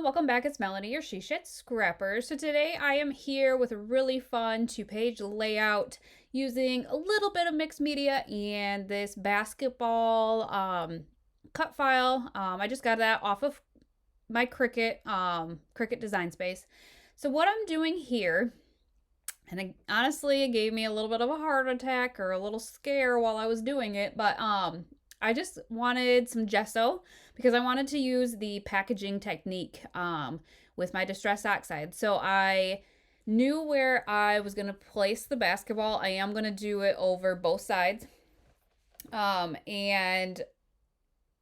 welcome back. It's Melanie, your She Shit Scrapper. So today I am here with a really fun two-page layout using a little bit of mixed media and this basketball cut file. I just got that off of my Cricut Design Space. So what I'm doing here, and honestly, it gave me a little bit of a heart attack or a little scare while I was doing it, but I just wanted some gesso because I wanted to use the packaging technique with my Distress Oxide. So I knew where I was going to place the basketball. I am going to do it over both sides. And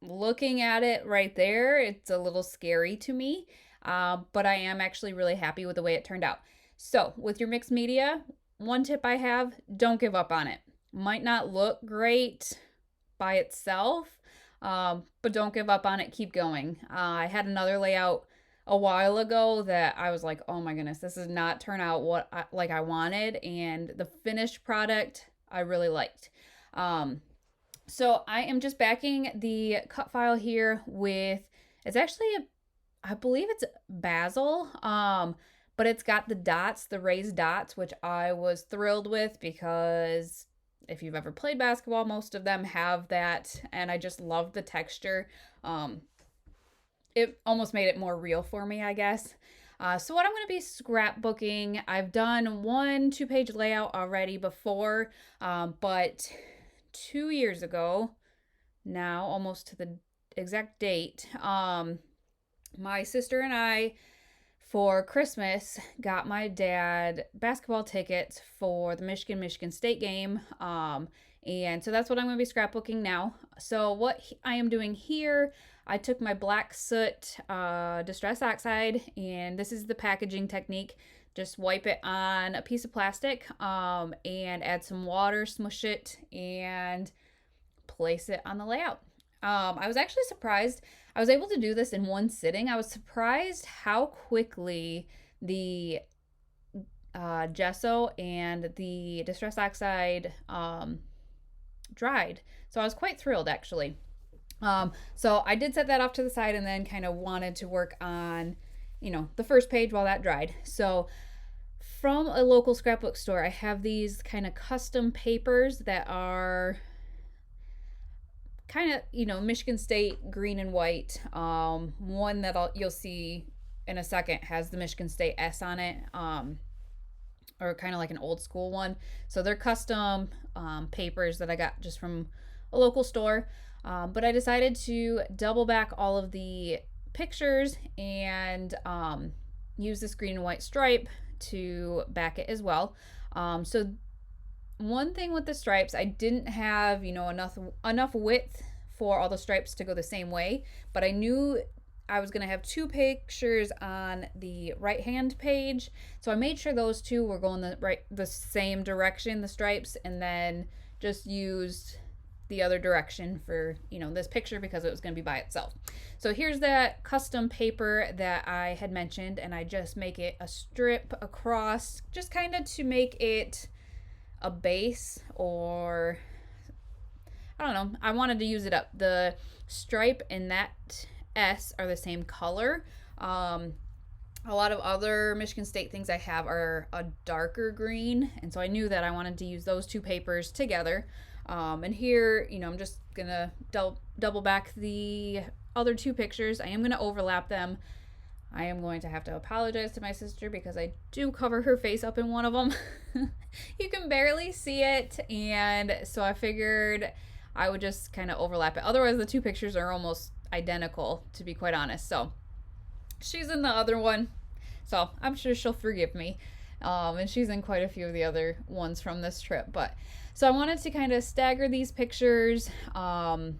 looking at it right there, it's a little scary to me, but I am actually really happy with the way it turned out. So with your mixed media, one tip I have, don't give up on it. Might not look great by itself, but don't give up on it. Keep going. I had another layout a while ago that I was like, oh my goodness, this does not turn out what I wanted, and the finished product I really liked. So I am just backing the cut file here with, it's actually I believe it's basil, but it's got the dots, the raised dots, which I was thrilled with because if you've ever played basketball, most of them have that, and I just love the texture. It almost made it more real for me, I guess. So what I'm going to be scrapbooking, I've done one two-page layout already before, but 2 years ago, now almost to the exact date, my sister and I, for Christmas, got my dad basketball tickets for the Michigan State game. And so that's what I'm going to be scrapbooking now. So what I am doing here, I took my black soot Distress Oxide, and this is the packaging technique. Just wipe it on a piece of plastic and add some water, smush it, and place it on the layout. I was actually surprised. I was able to do this in one sitting. I was surprised how quickly the gesso and the Distress Oxide dried. So I was quite thrilled, actually. So I did set that off to the side and then kind of wanted to work on, the first page while that dried. So from a local scrapbook store, I have these kind of custom papers that are kind of, Michigan State green and white. One that you'll see in a second has the Michigan State S on it, or kind of like an old school one. So they're custom papers that I got just from a local store. But I decided to double back all of the pictures and use this green and white stripe to back it as well. So one thing with the stripes, I didn't have, enough width for all the stripes to go the same way, but I knew I was going to have two pictures on the right hand page. So I made sure those two were going the same direction, the stripes, and then just used the other direction for, this picture because it was going to be by itself. So here's that custom paper that I had mentioned, and I just make it a strip across, just kind of to make it a base, or I don't know, I wanted to use it up. The stripe and that S are the same color. A lot of other Michigan State things I have are a darker green, and so I knew that I wanted to use those two papers together. And here, I'm just gonna double back the other two pictures. I am gonna overlap them. I am going to have to apologize to my sister because I do cover her face up in one of them. You can barely see it, and so I figured I would just kind of overlap it. Otherwise, the two pictures are almost identical, to be quite honest. So she's in the other one, so I'm sure she'll forgive me. And she's in quite a few of the other ones from this trip. But so I wanted to kind of stagger these pictures, but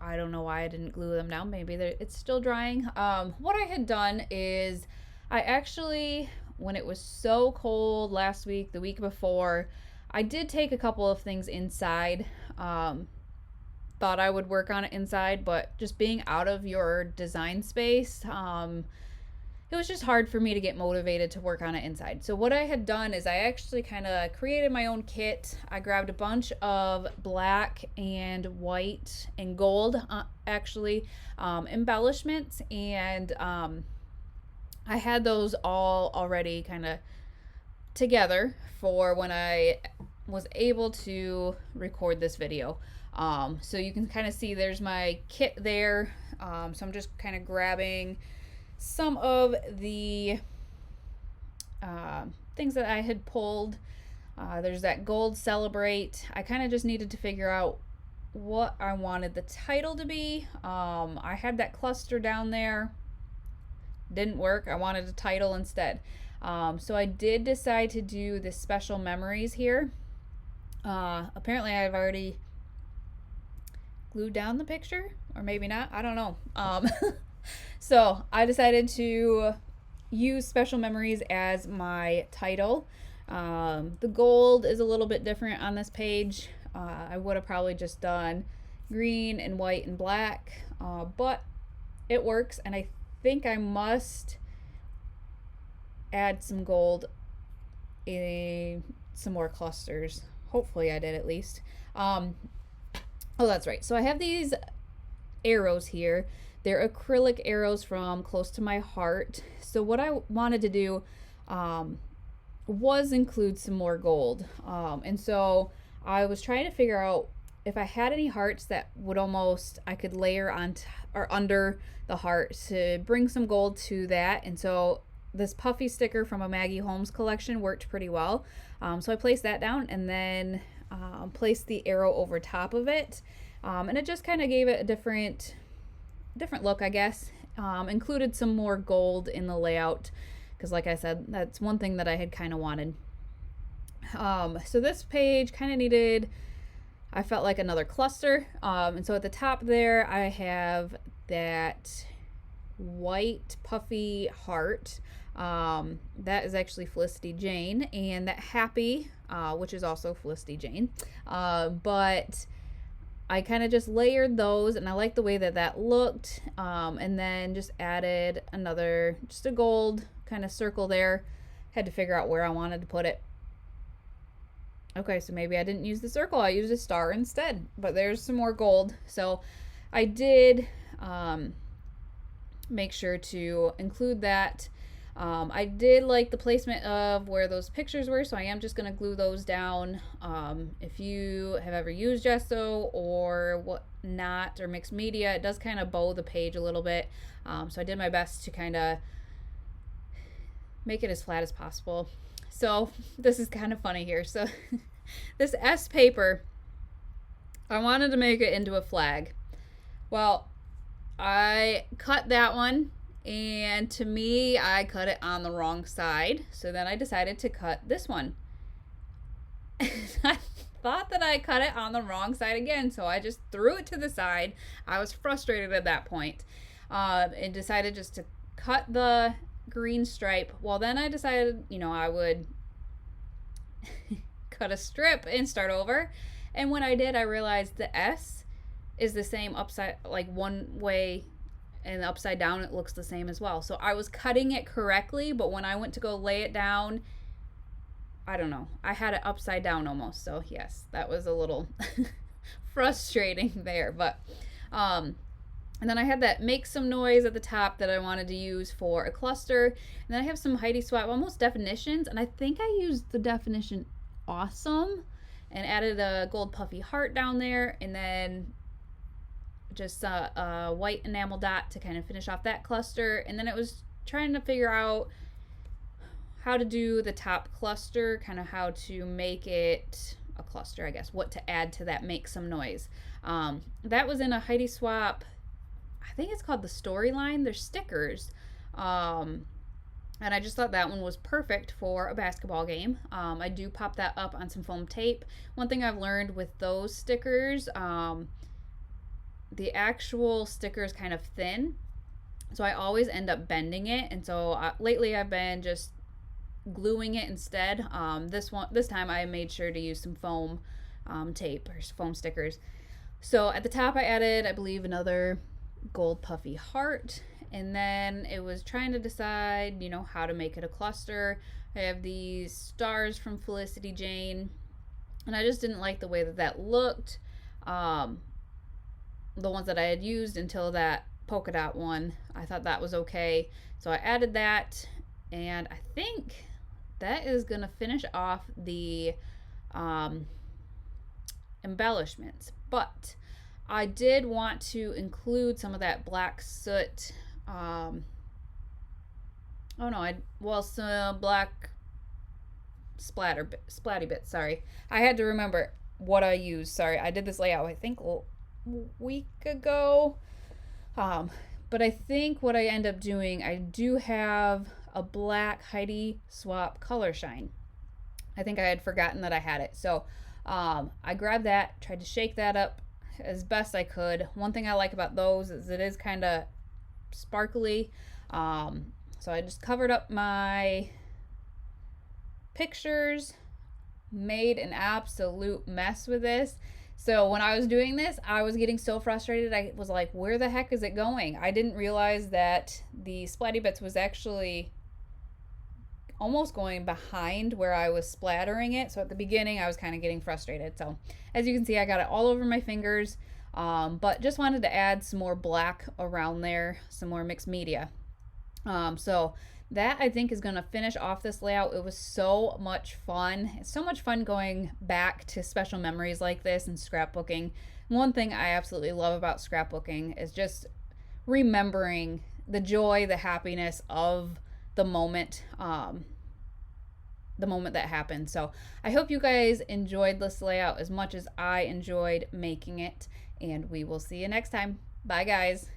I don't know why I didn't glue them down. Maybe it's still drying. What I had done is I actually, when it was so cold last week, the week before, I did take a couple of things inside. Thought I would work on it inside, but just being out of your design space, it was just hard for me to get motivated to work on it inside. So what I had done is I actually kind of created my own kit. I grabbed a bunch of black and white and gold actually embellishments, and I had those all already kind of together for when I was able to record this video. So you can kind of see there's my kit there. So I'm just kind of grabbing some of the things that I had pulled. There's that gold celebrate. I kind of just needed to figure out what I wanted the title to be. I had that cluster down there. Didn't work. I wanted a title instead. So I did decide to do this special memories here. Apparently I've already glued down the picture, or maybe not. I don't know. So I decided to use special memories as my title. The gold is a little bit different on this page. I would have probably just done green and white and black, but it works, and I think I must add some gold in some more clusters. Hopefully I did at least. Oh, that's right. So I have these arrows here. They're acrylic arrows from Close to My Heart. So what I wanted to do was include some more gold. And so I was trying to figure out if I had any hearts that would almost, I could layer on or under the heart to bring some gold to that. And so this puffy sticker from a Maggie Holmes collection worked pretty well. So I placed that down and then placed the arrow over top of it. And it just kind of gave it a different look, I guess. Included some more gold in the layout because, like I said, that's one thing that I had kind of wanted. So this page kind of needed, I felt like, another cluster. And so at the top there, I have that white puffy heart. That is actually Felicity Jane, and that happy, which is also Felicity Jane. But I kind of just layered those, and I like the way that that looked. And then just added just a gold kind of circle there. Had to figure out where I wanted to put it. Okay, so maybe I didn't use the circle. I used a star instead, but there's some more gold. So I did make sure to include that. I did like the placement of where those pictures were, so I am just going to glue those down. If you have ever used gesso or whatnot, or mixed media, it does kind of bow the page a little bit. So I did my best to kind of make it as flat as possible. So this is kind of funny here. So this S paper, I wanted to make it into a flag. Well, I cut that one, and to me, I cut it on the wrong side. So then I decided to cut this one. I thought that I cut it on the wrong side again, so I just threw it to the side. I was frustrated at that point, and decided just to cut the green stripe. Well, then I decided, I would cut a strip and start over. And when I did, I realized the S is the same upside, like one way, and upside down it looks the same as well. So I was cutting it correctly, but when I went to go lay it down, I don't know, I had it upside down almost. So yes, that was a little frustrating there. But and then I had that make some noise at the top that I wanted to use for a cluster. And then I have some Heidi Swapp almost definitions, and I think I used the definition awesome and added a gold puffy heart down there, and then just a white enamel dot to kind of finish off that cluster. And then it was trying to figure out how to do the top cluster, kind of how to make it a cluster, I guess, what to add to that make some noise. That was in a Heidi Swapp, I think it's called the Storyline. They're stickers. And I just thought that one was perfect for a basketball game. I do pop that up on some foam tape. One thing I've learned with those stickers, the actual sticker is kind of thin, so I always end up bending it. And so lately I've been just gluing it instead. This time I made sure to use some foam tape or foam stickers. So at the top I added, I believe, another gold puffy heart, and then it was trying to decide, how to make it a cluster. I have these stars from Felicity Jane, and I just didn't like the way that that looked. Um, the ones that I had used until that polka dot one, I thought that was okay. So I added that, and I think that is gonna finish off the um, embellishments. But I did want to include some of that black soot. Oh no, some black splatty bits. Sorry, I had to remember what I used. Sorry, I did this layout I think a week ago. Um, but I think what I end up doing, I do have a black Heidi Swap Color Shine. I think I had forgotten that I had it. So I grabbed that, tried to shake that up as best I could. One thing I like about those is it is kind of sparkly. So I just covered up my pictures, made an absolute mess with this. So when I was doing this, I was getting so frustrated. I was like, where the heck is it going? I didn't realize that the splatty bits was actually almost going behind where I was splattering it. So at the beginning, I was kind of getting frustrated. So as you can see, I got it all over my fingers, but just wanted to add some more black around there, some more mixed media. So that I think is going to finish off this layout. It was so much fun. It's so much fun going back to special memories like this and scrapbooking. One thing I absolutely love about scrapbooking is just remembering the joy, the happiness of the moment that happened. So I hope you guys enjoyed this layout as much as I enjoyed making it, and we will see you next time. Bye guys.